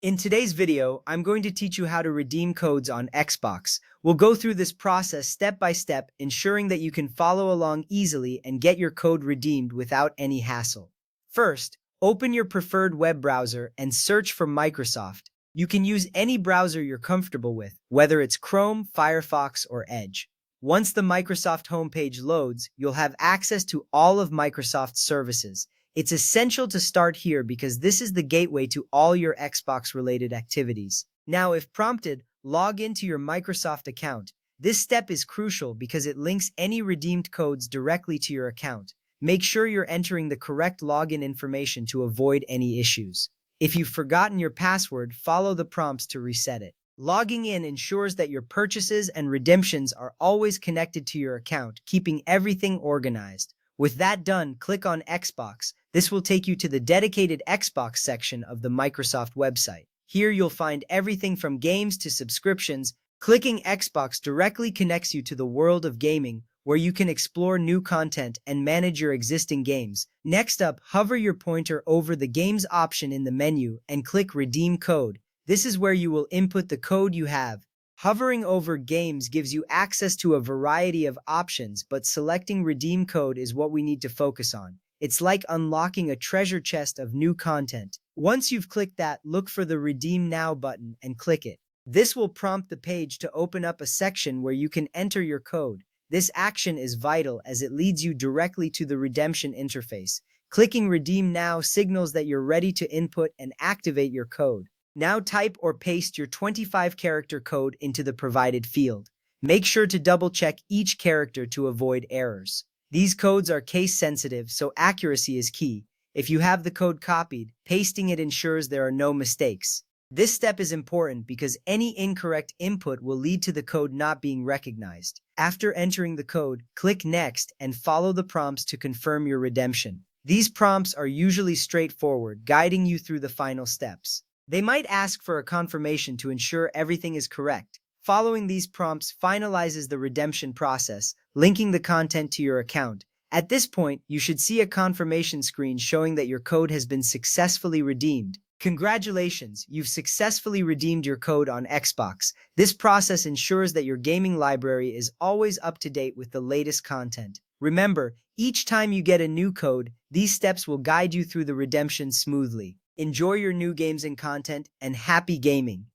In today's video, I'm going to teach you how to redeem codes on Xbox. We'll go through this process step by step, ensuring that you can follow along easily and get your code redeemed without any hassle. First, open your preferred web browser and search for Microsoft. You can use any browser you're comfortable with, whether it's Chrome, Firefox, or Edge. Once the Microsoft homepage loads, you'll have access to all of Microsoft's services. It's essential to start here because this is the gateway to all your Xbox-related activities. Now, if prompted, log into your Microsoft account. This step is crucial because it links any redeemed codes directly to your account. Make sure you're entering the correct login information to avoid any issues. If you've forgotten your password, follow the prompts to reset it. Logging in ensures that your purchases and redemptions are always connected to your account, keeping everything organized. With that done, click on Xbox. This will take you to the dedicated Xbox section of the Microsoft website. Here you'll find everything from games to subscriptions. Clicking Xbox directly connects you to the world of gaming, where you can explore new content and manage your existing games. Next up, hover your pointer over the Games option in the menu and click Redeem Code. This is where you will input the code you have. Hovering over Games gives you access to a variety of options, but selecting Redeem Code is what we need to focus on. It's like unlocking a treasure chest of new content. Once you've clicked that, look for the Redeem Now button and click it. This will prompt the page to open up a section where you can enter your code. This action is vital as it leads you directly to the redemption interface. Clicking Redeem Now signals that you're ready to input and activate your code. Now type or paste your 25-character code into the provided field. Make sure to double-check each character to avoid errors. These codes are case-sensitive, so accuracy is key. If you have the code copied, pasting it ensures there are no mistakes. This step is important because any incorrect input will lead to the code not being recognized. After entering the code, click Next and follow the prompts to confirm your redemption. These prompts are usually straightforward, guiding you through the final steps. They might ask for a confirmation to ensure everything is correct. Following these prompts finalizes the redemption process, linking the content to your account. At this point, you should see a confirmation screen showing that your code has been successfully redeemed. Congratulations, you've successfully redeemed your code on Xbox. This process ensures that your gaming library is always up to date with the latest content. Remember, each time you get a new code, these steps will guide you through the redemption smoothly. Enjoy your new games and content, and happy gaming!